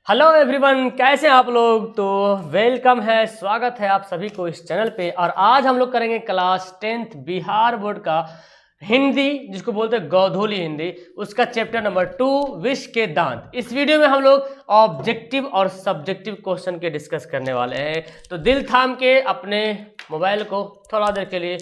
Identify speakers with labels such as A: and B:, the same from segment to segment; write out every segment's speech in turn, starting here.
A: Hello everyone, कैसे हैं आप लोग। तो वेलकम है, स्वागत है आप सभी को इस चैनल पे। और आज हम लोग करेंगे क्लास 10th बिहार बोर्ड का हिंदी, जिसको बोलते हैं गोधूली हिंदी, उसका चैप्टर नंबर 2 विष के दांत। इस वीडियो में हम लोग ऑब्जेक्टिव और सब्जेक्टिव क्वेश्चन के डिस्कस करने वाले हैं। तो दिल थाम के अपने मोबाइल को थोड़ा देर के लिए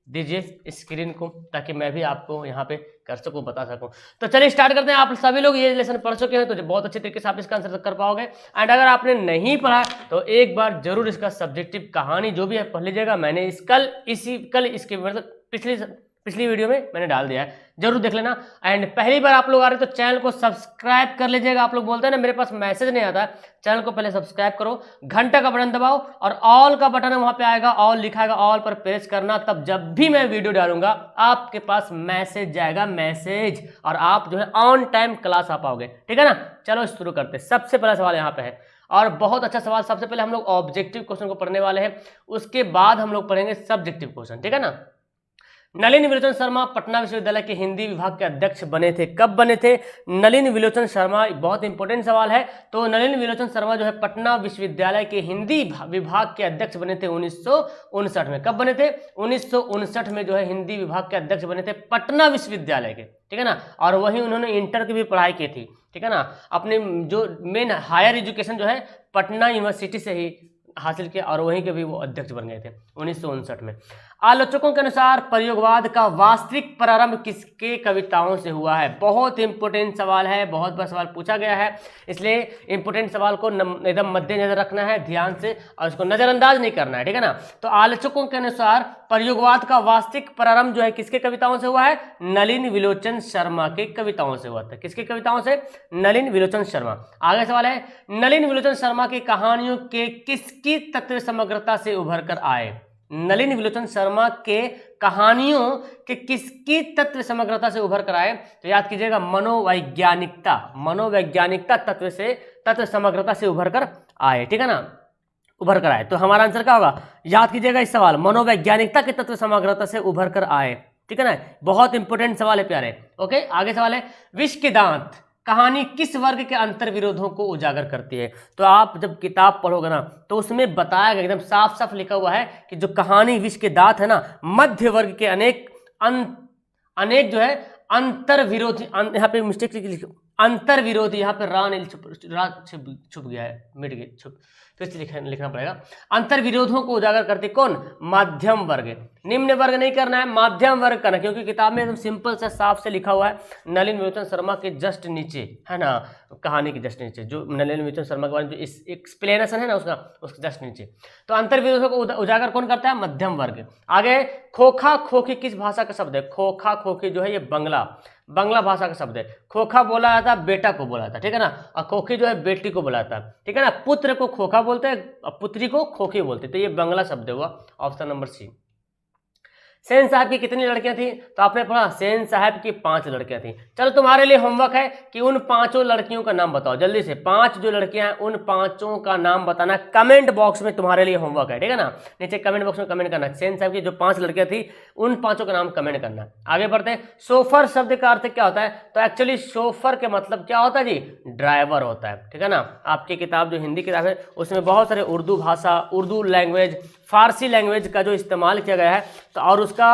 A: दीजिए स्क्रीन को, ताकि मैं भी आपको यहाँ पे कर सकूं, बता सकूं। तो चलिए स्टार्ट करते हैं। आप सभी लोग ये लेसन पढ़ चुके हैं तो बहुत अच्छे तरीके से आप इसका आंसर कर पाओगे। एंड अगर आपने नहीं पढ़ा तो एक बार जरूर इसका सब्जेक्टिव कहानी जो भी है पढ़ लीजिएगा। मैंने इसके मतलब पिछली वीडियो में मैंने डाल दिया है, जरूर देख लेना। एंड पहली बार आप लोग आ रहे तो चैनल को सब्सक्राइब कर लीजिएगा। आप लोग बोलते हैं ना मेरे पास मैसेज नहीं आता, चैनल को पहले सब्सक्राइब करो, घंटा का बटन दबाओ और ऑल का बटन है वहां पे आएगा, ऑल लिखा आएगा, ऑल पर प्रेस करना। तब जब भी मैं वीडियो डालूंगा आपके पास मैसेज जाएगा, मैसेज, और आप जो है ऑन टाइम क्लास आ पाओगे। ठीक है ना। चलो शुरू करते हैं। सबसे पहला सवाल यहाँ पे है और बहुत अच्छा सवाल। सबसे पहले हम लोग ऑब्जेक्टिव क्वेश्चन को पढ़ने वाले हैं, उसके बाद हम लोग पढ़ेंगे सब्जेक्टिव क्वेश्चन। ठीक है ना। नलिन विलोचन शर्मा पटना विश्वविद्यालय के हिंदी विभाग के अध्यक्ष बने थे। कब बने थे? नलिन विलोचन शर्मा, बहुत इंपॉर्टेंट सवाल है। तो नलिन विलोचन शर्मा जो है पटना विश्वविद्यालय के हिंदी विभाग के अध्यक्ष बने थे 1959 में। कब बने थे? 1959 में जो है हिंदी विभाग के अध्यक्ष बने थे पटना विश्वविद्यालय के। ठीक है ना। और वहीं उन्होंने इंटर की भी पढ़ाई की थी। ठीक है ना। अपने जो मेन हायर एजुकेशन जो है पटना यूनिवर्सिटी से ही हासिल किया और वहीं के भी वो अध्यक्ष बन गए थे 1959 में। आलोचकों के अनुसार प्रयोगवाद का वास्तविक प्रारंभ किसके कविताओं से हुआ है? बहुत इंपॉर्टेंट सवाल है, बहुत बार सवाल पूछा गया है, इसलिए इंपॉर्टेंट सवाल को एकदम मद्देनजर रखना है ध्यान से और उसको नजरअंदाज नहीं करना है। ठीक है ना। तो आलोचकों के अनुसार प्रयोगवाद का वास्तविक प्रारंभ जो है किसके कविताओं से हुआ है? नलिन विलोचन शर्मा के कविताओं से हुआ था। किसके कविताओं से? नलिन विलोचन शर्मा। आगे सवाल है, नलिन विलोचन शर्मा की कहानियों के किसकी तत्व समग्रता से उभर कर आए? नलिन विलोचन शर्मा के कहानियों के किसकी तत्व समग्रता से उभर कर आए? तो याद कीजिएगा मनोवैज्ञानिकता तत्व समग्रता से उभर कर आए। ठीक है ना। उभर कर आए। तो हमारा आंसर क्या होगा? याद कीजिएगा इस सवाल, मनोवैज्ञानिकता के तत्व समग्रता से उभर कर आए। ठीक है ना। बहुत इंपॉर्टेंट सवाल है प्यारे। ओके। आगे सवाल है, विष के दांत कहानी किस वर्ग के अंतर विरोधों को उजागर करती है? तो आप जब किताब पढ़ोगे ना तो उसमें बताया गया, एकदम साफ साफ लिखा हुआ है कि जो कहानी विष के दांत है ना, मध्य वर्ग के अनेक जो है अंतर विरोधी, यहाँ पे मिस्टेक अंतर विरोधी, यहाँ पे छुप गया है, मिट गया, छुप, तो इसलिए लिखना पड़ेगा। अंतर विरोधों को उजागर करते कौन? मध्यम वर्ग। निम्न वर्ग नहीं करना है, माध्यम वर्ग करना, क्योंकि किताब में एकदम सिंपल से साफ से लिखा हुआ है। नलिन विलोचन शर्मा के जस्ट नीचे है ना, कहानी के जस्ट नीचे जो नलिन विलोचन शर्मा के बारे में जो इस एक्सप्लेनेशन है ना उसके जस्ट नीचे। तो अंतर विरोधों को उजागर कौन करता है? मध्यम वर्ग। आगे, खोखा खोखी किस भाषा का शब्द है? खोखा खोखी जो है ये बंगला भाषा का शब्द है। खोखा बोला जाता है बेटा को बोला जाता है। ठीक है ना। और खोखी जो है बेटी को बोला जाता है। ठीक है ना। पुत्र को खोखा बोलते हैं और पुत्री को खोखी बोलते हैं। तो ये बंगला शब्द हुआ, ऑप्शन नंबर सी। सेन साहब की कितनी लड़कियां थी? तो आपने पढ़ा सेन साहब की 5 लड़कियां थी। चलो तुम्हारे लिए होमवर्क है कि उन 5 लड़कियों का नाम बताओ जल्दी से। 5 जो लड़कियां हैं उन 5 का नाम बताना, कमेंट बॉक्स में तुम्हारे लिए होमवर्क है। ठीक है ना। नीचे कमेंट बॉक्स में कमेंट करना, सेन साहब की जो 5 लड़कियां थी उन 5 का नाम कमेंट करना। आगे बढ़ते हैं। शोफर शब्द का अर्थ क्या होता है? तो एक्चुअली शोफर के मतलब क्या होता है जी? ड्राइवर होता है। ठीक है ना। आपकी किताब जो हिंदी किताब है उसमें बहुत सारे उर्दू भाषा, उर्दू लैंग्वेज, फारसी लैंग्वेज का जो इस्तेमाल किया गया है तो और उसका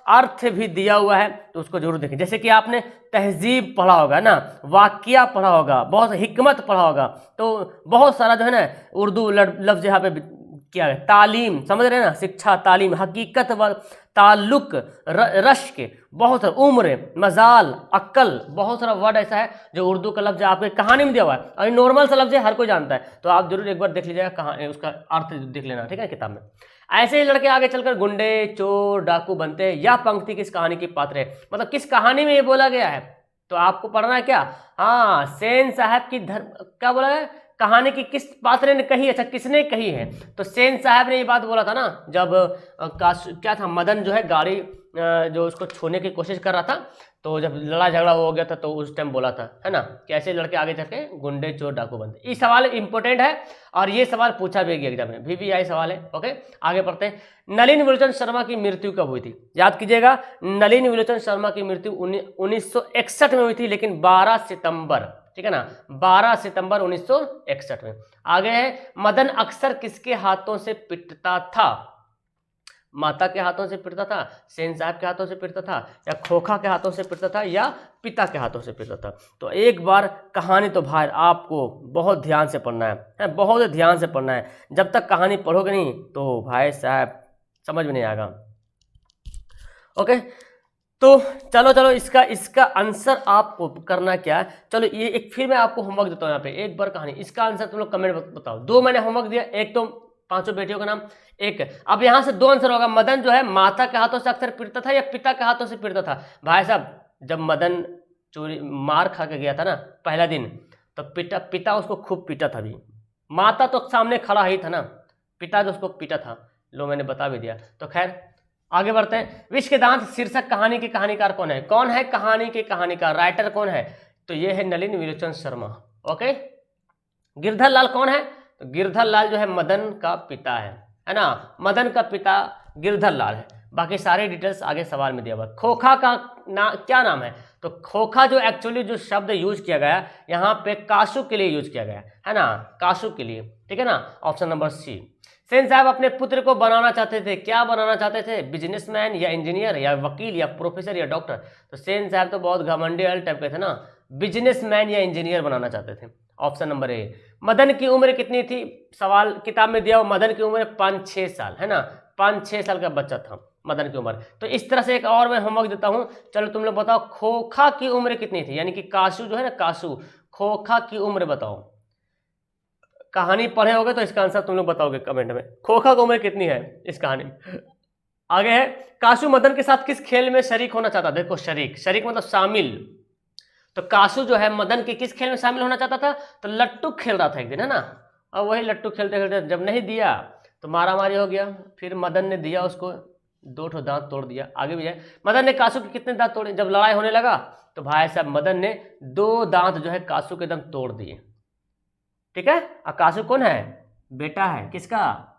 A: अर्थ भी दिया हुआ है, तो उसको जरूर देखें। जैसे कि आपने तहजीब पढ़ा होगा ना, वाकिया पढ़ा होगा, बहुत हिकमत पढ़ा होगा, तो बहुत सारा जो है ना उर्दू लफ्ज यहाँ पे किया है। तालीम, समझ रहे हैं ना, शिक्षा, तालीम, हकीकत व ताल्लुक, रश्क, बहुत सारा, उम्र, मजाल, अक्ल, बहुत सारा वर्ड ऐसा है जो उर्दू का लफ्ज आपके कहानी में दिया हुआ है और नॉर्मल सा लफ्ज है, हर कोई जानता है। तो आप जरूर एक बार देख लीजिएगा, कहानी उसका अर्थ देख लेना। ठीक है, किताब में। ऐसे ही लड़के आगे चलकर गुंडे, चोर, डाकू बनते हैं। यह पंक्ति किस कहानी की पात्र है? मतलब किस कहानी में ये बोला गया है? तो आपको पढ़ना है क्या? हाँ, सेन साहब की क्या बोला है? कहानी की किस पात्र ने कही? अच्छा, किसने कही है? तो सेन साहब ने ये बात बोला था ना, जब क्या था, मदन जो है गाड़ी जो उसको छूने की कोशिश कर रहा था, तो जब लड़ा झगड़ा हो गया था तो उस टाइम बोला था, है ना, कि ऐसे लड़के आगे चल के गुंडे, चोर, डाकू बनते। ये सवाल इंपॉर्टेंट है और ये सवाल पूछा भी गया एग्जाम में, VVI सवाल है। ओके, आगे पढ़ते हैं। नलिन विलोचन शर्मा की मृत्यु कब हुई थी? याद कीजिएगा, नलिन विलोचन शर्मा की मृत्यु 1961 में हुई थी, लेकिन 12 सितंबर ठीक है ना, 12 सितंबर 1961 में। आगे है, मदन अक्सर किसके हाथों से पिटता था? माता के हाथों से पिटता था, सेन साहब के हाथों से पिटता था, या खोखा के हाथों से पिटता था, या पिता के हाथों से पिटता था? तो एक बार कहानी तो भाई आपको बहुत ध्यान से पढ़ना है, बहुत ध्यान से पढ़ना है। जब तक कहानी पढ़ोगे नहीं तो भाई साहब समझ में नहीं आएगा। ओके, तो चलो इसका आंसर आपको करना क्या है? चलो ये एक फिर मैं आपको होमवर्क देता हूँ यहाँ पे, एक बार कहानी, इसका आंसर तुम लोग कमेंट बताओ। 2 मैंने होमवर्क दिया, एक तो पांचों बेटियों का नाम, एक अब यहाँ से 2 आंसर होगा। मदन जो है माता के हाथों से अक्सर पिटता था या पिता के हाथों से पिटता था? भाई साहब जब मदन चोरी मार खा के गया था ना पहला दिन, तो पिता उसको खूब पीटा था। भी माता तो सामने खड़ा ही था ना, पिता जो उसको पीटा था। लो मैंने बता भी दिया। तो खैर आगे बढ़ते हैं। विष के दांत शीर्षक कहानी के कहानीकार कौन है? कौन है कहानी के कहानीकार, राइटर कौन है? तो ये है नलिन विलोचन शर्मा। ओके, गिरधर लाल कौन है? तो गिरधर लाल जो है मदन का पिता है ना, मदन का पिता गिरधर लाल है। बाकी सारे डिटेल्स आगे सवाल में दिया हुआ। खोखा का क्या नाम है? तो खोखा जो एक्चुअली जो शब्द यूज किया गया यहाँ पे कासू के लिए यूज किया गया है ना, कासू के लिए, ठीक है ना, ऑप्शन नंबर सी। सेन साहब अपने पुत्र को बनाना चाहते थे, क्या बनाना चाहते थे? बिजनेसमैन या इंजीनियर या वकील या प्रोफेसर या डॉक्टर? तो सेन साहब तो बहुत घमंडी टाइप के थे ना, बिजनेसमैन या इंजीनियर बनाना चाहते थे, ऑप्शन नंबर ए। मदन की उम्र कितनी थी? सवाल किताब में दिया हो, मदन की उम्र 5-6 साल है ना, 5-6 साल का बच्चा था मदन की उम्र। तो इस तरह से एक और मैं होमवर्क देता हूं, चलो तुम लोग बताओ खोखा की उम्र कितनी थी, यानी कि कासू जो है ना, कासू, खोखा की उम्र बताओ। कहानी पढ़े होगे तो इसका आंसर तुम लोग बताओगे कमेंट में, खोखा की उम्र कितनी है इस कहानी में। आगे है, कासू मदन के साथ किस खेल में शरीक होना चाहता? देखो शरीक मतलब शामिल। तो कासू जो है मदन के किस खेल में शामिल होना चाहता था? तो लट्टू खेल रहा था एक दिन, है ना, और वही लट्टू खेलते खेलते जब नहीं दिया तो मारामारी हो गया। फिर मदन ने दिया उसको 2 दांत तोड़ दिया। आगे भी है, मदन ने कासू के कितने दांत तोड़े? जब लड़ाई होने लगा तो भाई साहब मदन ने 2 दांत जो है कासू के एकदम तोड़ दिए, ठीक है। और कासू कौन है? बेटा है, किसका?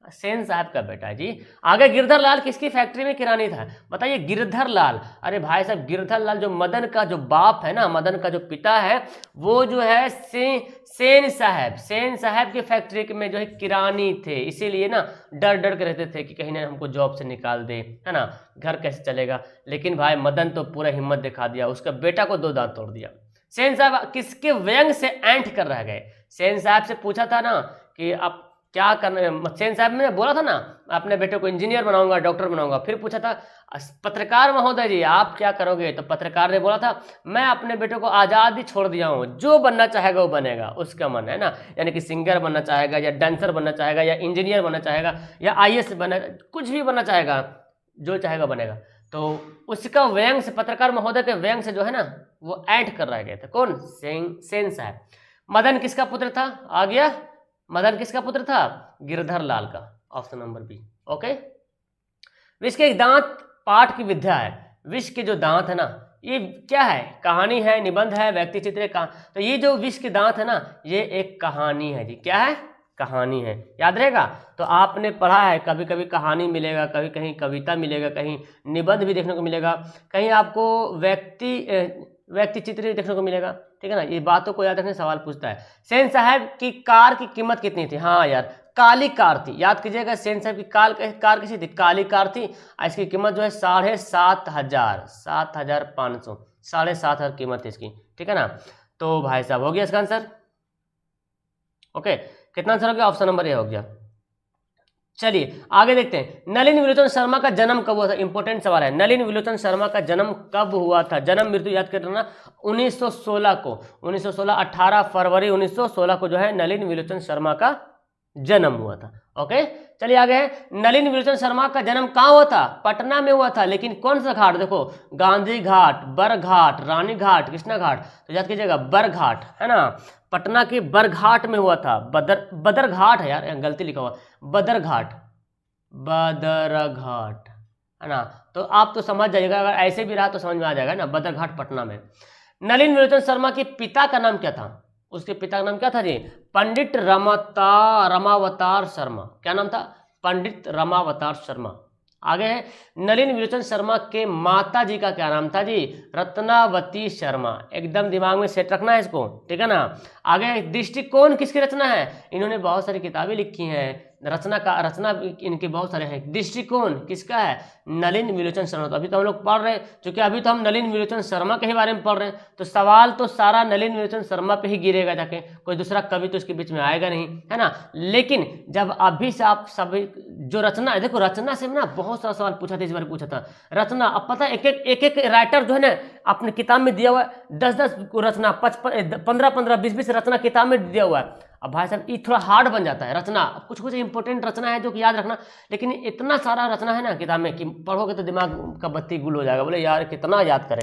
A: सेन साहब का बेटा है जी। आगे गिरधर लाल किसकी फैक्ट्री में किरानी था? बताइए गिरधर लाल। अरे भाई साहब गिरधर लाल जो मदन का जो बाप है ना, मदन का जो पिता है, वो जो है सेन साहब की फैक्ट्री में जो है किरानी थे। इसीलिए ना डर डर के रहते थे कि कहीं ना हमको जॉब से निकाल दे, है ना, घर कैसे चलेगा। लेकिन भाई मदन तो पूरा हिम्मत दिखा दिया, उसका बेटा को 2 दांत तोड़ दिया। सेन साहब किसके व्यंग से ऐंठ कर रह गए? सेन साहब से पूछा था ना कि आप क्या करना, सेन साहब ने बोला था ना अपने बेटे को इंजीनियर बनाऊंगा, डॉक्टर बनाऊंगा। फिर पूछा था पत्रकार महोदय जी आप क्या करोगे? तो पत्रकार ने बोला था मैं अपने बेटे को आज़ादी छोड़ दिया हूँ, जो बनना चाहेगा वो बनेगा, उसका मन है ना, यानी कि सिंगर बनना चाहेगा या डांसर बनना चाहेगा या इंजीनियर बनना चाहेगा या IAS बनना, कुछ भी बनना चाहेगा, जो चाहेगा बनेगा। तो उसका व्यंग से, पत्रकार महोदय के व्यंग से जो है ना वो ऐड कर रह गए थे। कौन? सेन साहब। मदन किसका पुत्र था? आ गया, मदन किसका पुत्र था? गिरधर लाल का, ऑप्शन नंबर बी। ओके, विष के दांत पाठ की विद्या है। विष के जो दांत है ना, ये क्या है? कहानी है, निबंध है, व्यक्ति चित्र है। तो ये जो विष के दांत है ना, ये एक कहानी है जी। क्या है? कहानी है, याद रहेगा। तो आपने पढ़ा है, कभी कभी कहानी मिलेगा, कभी कहीं कविता मिलेगा, कहीं निबंध भी देखने को मिलेगा, कहीं आपको व्यक्ति चित्र भी देखने को मिलेगा, ठीक है ना। ये बातों को याद रखने सवाल पूछता है। सेन साहब की कार की कीमत कितनी थी? हाँ यार, काली कार थी, याद कीजिएगा। सेन साहब की कार कैसी थी? काली कार थी। इसकी कीमत जो है 7,500, 7,500, 7,500 कीमत थी इसकी, ठीक है ना। तो भाई साहब हो गया इसका आंसर। ओके, कितना आंसर हो गया? ऑप्शन नंबर ए हो गया। चलिए आगे देखते हैं, नलिन विलोचन शर्मा का जन्म कब हुआ था? इंपॉर्टेंट सवाल है, नलिन विलोचन शर्मा का जन्म कब हुआ था? जन्म मृत्यु याद कर रखना, 1916 को, 1916, 18 फरवरी 1916 को जो है नलिन विलोचन शर्मा का जन्म हुआ था। ओके, चलिए आगे है, नलिन विलोचन शर्मा का जन्म कहाँ हुआ था? पटना में हुआ था, लेकिन कौन सा घाट? देखो, गांधी घाट, बरघाट, रानी घाट, कृष्णा घाट। तो याद कीजिएगा बरघाट, है ना, पटना के बरघाट में हुआ था। बदरघाट है यार, गलती लिखा हुआ, बदरघाट, बदरघाट, है ना। तो आप तो समझ जाइएगा, अगर ऐसे भी रहा तो समझ में आ जाएगा ना, बदरघाट पटना में। नलिन विलोचन शर्मा के पिता का नाम क्या था? उसके पिता का नाम क्या था जी? पंडित रमावतार शर्मा। क्या नाम था? पंडित रमावतार शर्मा। आगे है नलिन विलोचन शर्मा के माता जी का क्या नाम था जी? रत्नावती शर्मा। एकदम दिमाग में सेट रखना है इसको, ठीक है ना। आगे दृष्टिकोण किसकी रचना है? इन्होंने बहुत सारी किताबें लिखी हैं, रचना इनके बहुत सारे हैं। दृष्टिकोण किसका है? नलिन विलोचन शर्मा। तो अभी तो हम लोग पढ़ रहे हैं, क्योंकि अभी तो हम नलिन विलोचन शर्मा के ही बारे में पढ़ रहे हैं, तो सवाल तो सारा नलिन विलोचन शर्मा पे ही गिरेगा जाके, कोई दूसरा कवि तो इसके बीच में आएगा नहीं, है ना। लेकिन जब अभी से आप सभी जो रचना है, देखो रचना से ना बहुत सारा सवाल पूछा था, इस बार पूछा था रचना। अब पता है एक एक राइटर जो है ना अपने किताब में दिया हुआ है 10-10 रचना, 15-15, 20-20 रचना किताब में दिया हुआ है। अब भाई साहब ये थोड़ा हार्ड बन जाता है रचना। कुछ कुछ इंपॉर्टेंट रचना है जो कि याद रखना, लेकिन इतना सारा रचना है ना किताब में कि पढ़ोगे तो दिमाग का बत्ती गुल हो जाएगा, बोले यार कितना याद करें,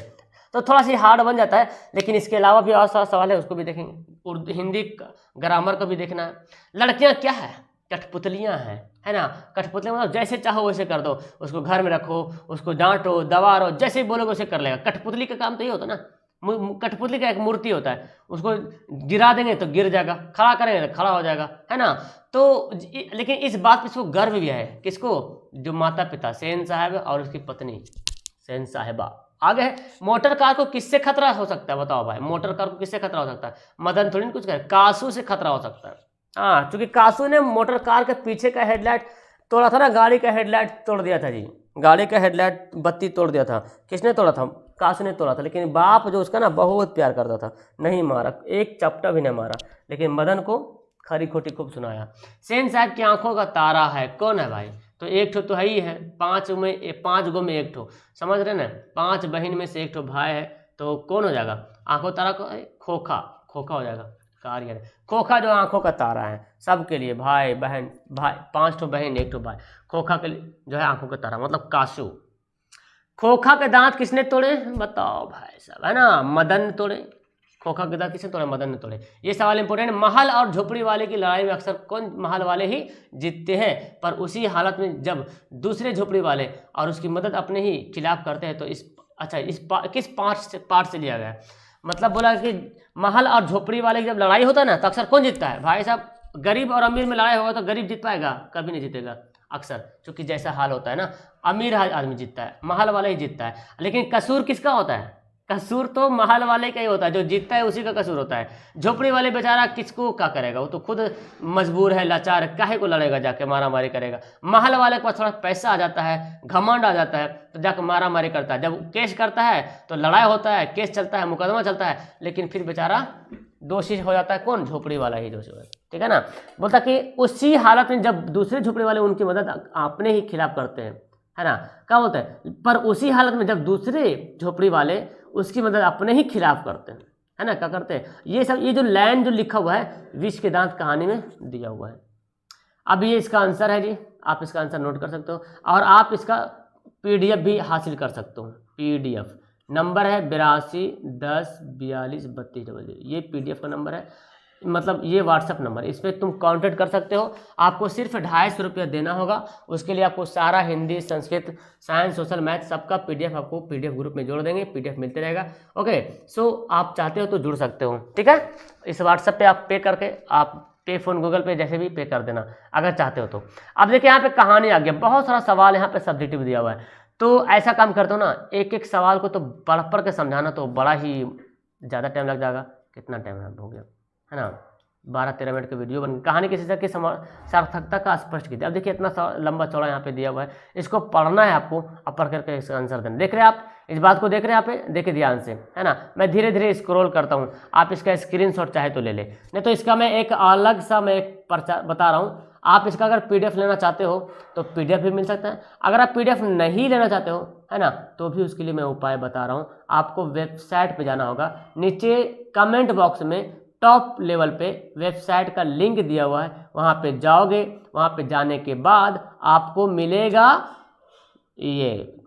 A: तो थोड़ा सी हार्ड बन जाता है। लेकिन इसके अलावा भी और सारा सवाल है, उसको भी देखेंगे। उर्दू हिंदी ग्रामर को भी देखना है। लड़कियां क्या है? कठपुतलियां हैं, है ना। कठपुतलियां मतलब जैसे चाहो वैसे कर दो, उसको घर में रखो, उसको डांटो दबारो, जैसे ही बोलोगे वैसे कर लेगा। कठपुतली का काम तो ये होता है ना, कठपुतली का एक मूर्ति होता है, उसको गिरा देंगे तो गिर जाएगा, खड़ा करेंगे तो खड़ा हो जाएगा, है ना। तो लेकिन इस बात पे इसको गर्व भी है, किसको? जो माता पिता सेन साहब और उसकी पत्नी सेन साहिबा। आगे है मोटर कार को किससे खतरा हो सकता है? बताओ भाई, मोटर कार को किससे खतरा हो सकता है? मदन थोड़ी कुछ करे, कासू से खतरा हो सकता है। हाँ, क्योंकि कासू ने मोटर कार के पीछे का हेडलाइट तोड़ा था ना, गाड़ी का हेडलाइट तोड़ दिया था जी, गाड़ी का हेडलाइट बत्ती तोड़ दिया था। किसने तोड़ा था? कासू ने तोड़ा था। लेकिन बाप जो उसका ना बहुत प्यार करता था, नहीं मारा, एक चपटा भी नहीं मारा, लेकिन मदन को खरी खोटी खूब सुनाया। सेन साहब की आंखों का तारा है, कौन है भाई? तो एक ठो तो है ही है, 5 गो में एक ठो, समझ रहे ना। 5 बहन में से एक ठो भाई है, तो कौन हो जाएगा? आंखों तारा को खोखा, खोखा हो जाएगा। कार्य खोखा जो आंखों का तारा है सबके लिए, भाई बहन, भाई 5 ठो बहन 1 ठो भाई, खोखा के लिए जो है आंखों का तारा मतलब कासू। खोखा के दांत किसने तोड़े? बताओ भाई साहब, है ना, मदन ने तोड़े। खोखा के दांत किसने तोड़े? मदन ने तोड़े। ये सवाल इंपोर्टेंट। महल और झोपड़ी वाले की लड़ाई में अक्सर कौन? महल वाले ही जीतते हैं, पर उसी हालत में जब दूसरे झोपड़ी वाले और उसकी मदद अपने ही खिलाफ करते हैं। तो किस पार्ट से लिया गया है? मतलब बोला कि महल और झोपड़ी वाले की जब लड़ाई होता है ना, तो अक्सर कौन जीतता है? भाई साहब, गरीब और अमीर में लड़ाई होगा तो गरीब जीत पाएगा? कभी नहीं जीतेगा अक्सर, क्योंकि जैसा हाल होता है ना, अमीर आदमी जीतता है, महल वाला ही जीतता है। लेकिन कसूर किसका होता है? कसूर तो महल वाले का ही होता है, जो जीतता है उसी का कसूर होता है। झोपड़ी वाले बेचारा किसको क्या करेगा? वो तो खुद मजबूर है, लाचार है, काहे को लड़ेगा जाके, मारा मारी करेगा। महल वाले के पास थोड़ा पैसा आ जाता है, घमंड आ जाता है, तो जाकर मारा मारी करता है। जब केस करता है तो लड़ाई होता है, केस चलता है, मुकदमा चलता है, लेकिन फिर बेचारा दोषी हो जाता है। कौन? झोपड़ी वाला ही दोषी होता है, ठीक है ना। बोलता कि उसी हालत में जब दूसरे झोपड़ी वाले उनकी मदद अपने ही खिलाफ करते हैं, है ना, क्या बोलते हैं? पर उसी हालत में जब दूसरे झोपड़ी वाले उसकी मदद अपने ही खिलाफ करते हैं, है ना, क्या करते हैं? ये सब, ये जो लाइन जो लिखा हुआ है विष के दांत कहानी में दिया हुआ है। अब ये इसका आंसर है जी, आप इसका आंसर नोट कर सकते हो, और आप इसका PDF भी हासिल कर सकते हो। PDF नंबर है 82104232, ये PDF का नंबर है, मतलब ये व्हाट्सअप नंबर, इस पर तुम कांटेक्ट कर सकते हो। आपको सिर्फ 250 रुपया देना होगा। उसके लिए आपको सारा Hindi, Sanskrit, science, social, math सबका PDF आपको PDF ग्रुप में जोड़ देंगे, PDF मिलते रहेगा। ओके, सो आप चाहते हो तो जुड़ सकते हो, ठीक है। इस व्हाट्सएप पे आप पे करके, आप पे फोन गूगल पे जैसे भी पे कर देना अगर चाहते हो तो। अब देखिए यहाँ पे कहानी आ गया, बहुत सारा सवाल यहाँ पे सब्जेक्टिव दिया हुआ है। तो ऐसा काम करते हो ना, एक एक सवाल को तो पढ़ के समझाना तो बड़ा ही ज़्यादा टाइम लग जाएगा। कितना टाइम हो गया, है ना, 12-13 मिनट की वीडियो बन। कहानी किसी तरह की सार्थकता का स्पष्ट कीजिए। अब देखिए इतना लंबा चौड़ा यहाँ पे दिया हुआ है, इसको पढ़ना है आपको, अब पढ़ करके इसका आंसर देना। देख रहे हैं आप, इस बात को देख रहे हैं यहाँ पे, देखिए ध्यान से, है ना। मैं धीरे धीरे स्क्रॉल करता हूँ, आप इसका स्क्रीनशॉट चाहे तो ले ले, नहीं तो इसका मैं एक अलग सा मैं एक पर्चा बता रहा हूँ। आप इसका अगर PDF लेना चाहते हो तो PDF भी मिल सकता है। अगर आप PDF नहीं लेना चाहते हो, है ना, तो भी उसके लिए मैं उपाय बता रहा हूँ। आपको वेबसाइट पे जाना होगा, नीचे कमेंट बॉक्स में टॉप लेवल पे वेबसाइट का लिंक दिया हुआ है, वहाँ पे जाओगे। वहाँ पे जाने के बाद आपको मिलेगा ये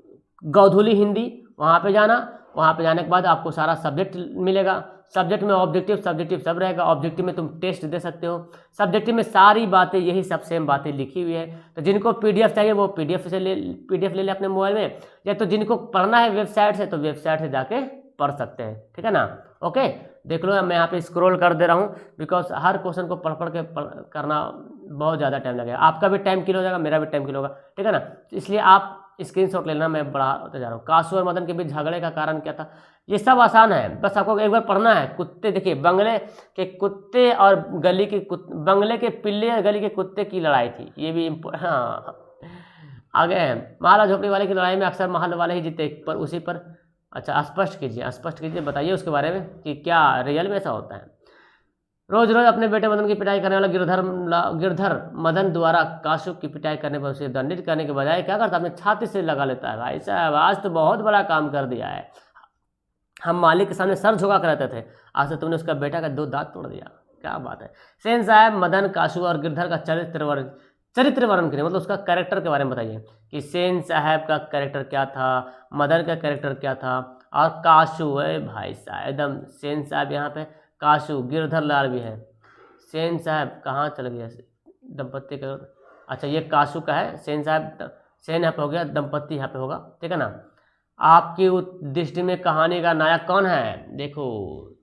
A: गोधुली हिंदी, वहाँ पे जाना। वहाँ पे जाने के बाद आपको सारा सब्जेक्ट मिलेगा। सब्जेक्ट में ऑब्जेक्टिव सब्जेक्टिव सब रहेगा। ऑब्जेक्टिव में तुम टेस्ट दे सकते हो, सब्जेक्टिव में सारी बातें यही सब सेम बातें लिखी हुई है। तो जिनको PDF चाहिए वो PDF ले ले अपने मोबाइल में, या तो जिनको पढ़ना है वेबसाइट से तो वेबसाइट से जाके पढ़ सकते हैं, ठीक है ना। ओके, देख लो मैं यहाँ पे स्क्रॉल कर दे रहा हूँ, बिकॉज हर क्वेश्चन को पढ़ के करना बहुत ज़्यादा टाइम लगेगा। आपका भी टाइम किल हो जाएगा, मेरा भी टाइम किल होगा, ठीक है ना। इसलिए आप स्क्रीनशॉट लेना, मैं बढ़ाते जा रहा हूँ। कासू और मदन के बीच झगड़े का कारण क्या था, ये सब आसान है, बस आपको एक बार पढ़ना है। कुत्ते, देखिए बंगले के कुत्ते और गली के बंगले के पिल्ले और गली के कुत्ते की लड़ाई थी, ये भी हाँ आगे है। महल और झोपड़ी वाले की लड़ाई में अक्सर महल वाले ही जीते, पर उसी पर अच्छा स्पष्ट कीजिए, बताइए उसके बारे में कि क्या रियल में ऐसा होता है। रोज रोज अपने बेटे मदन की पिटाई करने वाला गिरधर मदन द्वारा कासू की पिटाई करने पर उसे दंडित करने के बजाय क्या करता है, अपने छाती से लगा लेता है। भाई साहब आज तो बहुत बड़ा काम कर दिया है, हम मालिक के सामने सर झुका कर रहते थे, आज तो तुमने उसका बेटा का 2 दांत तोड़ दिया, क्या बात है। सेन साहब मदन, कासू और गिरधर का चरित्र वर्णन करिए, मतलब उसका कैरेक्टर के बारे में बताइए कि सेन साहब का कैरेक्टर क्या था, मदन का कैरेक्टर क्या था, और कासू है भाई साहब एकदम सेन साहब यहाँ पे, कासू गिरधर लाल भी है। सेन साहब कहाँ चल गया दंपत्ति का, अच्छा ये कासू का है, सेन साहब, सेन यहाँ पे हो गया, दंपत्ति यहाँ पे होगा, ठीक है ना। आपकी दृष्टि में कहानी का नायक कौन है, देखो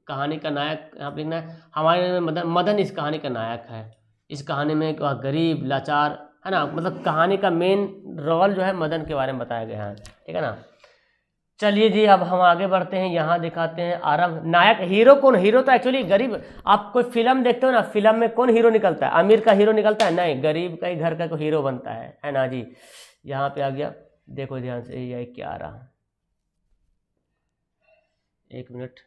A: कहानी का नायक यहाँ पे लिखना है, हमारे मदन इस कहानी का नायक है। इस कहानी में वह गरीब लाचार है ना, मतलब कहानी का मेन रोल जो है मदन के बारे में बताया गया है, ठीक है ना। चलिए जी अब हम आगे बढ़ते हैं, यहाँ दिखाते हैं आरंभ। नायक हीरो कौन, हीरो तो एक्चुअली गरीब, आप कोई फिल्म देखते हो ना, फिल्म में कौन हीरो निकलता है, अमीर का हीरो निकलता है, नहीं गरीब का ही घर का कोई हीरो बनता है ना जी। यहाँ पे आ गया, देखो ध्यान से ये क्या आ रहा, एक मिनट,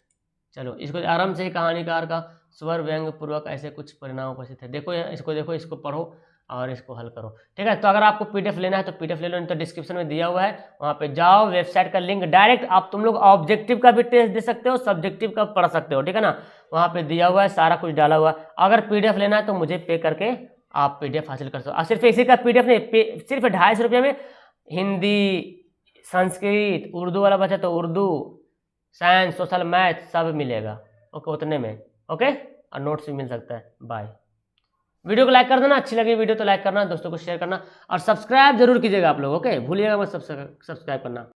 A: चलो इसको आराम से, कहानीकार का स्वर व्यंग पूर्वक ऐसे कुछ परिणाम उपस्थित है। देखो देखो इसको पढ़ो और इसको हल करो, ठीक है। तो अगर आपको पीडीएफ लेना है तो पीडीएफ ले लो, नहीं तो डिस्क्रिप्शन में दिया हुआ है, वहाँ पे जाओ, वेबसाइट का लिंक डायरेक्ट, आप तुम लोग ऑब्जेक्टिव का भी टेस्ट दे सकते हो, सब्जेक्टिव का पढ़ सकते हो, ठीक है ना। वहाँ पे दिया हुआ है, सारा कुछ डाला हुआ है। अगर पीडीएफ लेना है तो मुझे पे करके आप पीडीएफ हासिल कर सकते हो। और सिर्फ इसी का पीडीएफ नहीं, सिर्फ 250 रुपये में हिंदी, संस्कृत, उर्दू वाला बचा तो उर्दू, साइंस, सोशल, मैथ सब मिलेगा, ओके उतने में, ओके। और नोट्स भी मिल सकता है। बाय। वीडियो को लाइक कर देना, अच्छी लगी वीडियो तो लाइक करना, दोस्तों को शेयर करना और सब्सक्राइब जरूर कीजिएगा आप लोग, ओके, भूलिएगा मत सब्सक्राइब करना।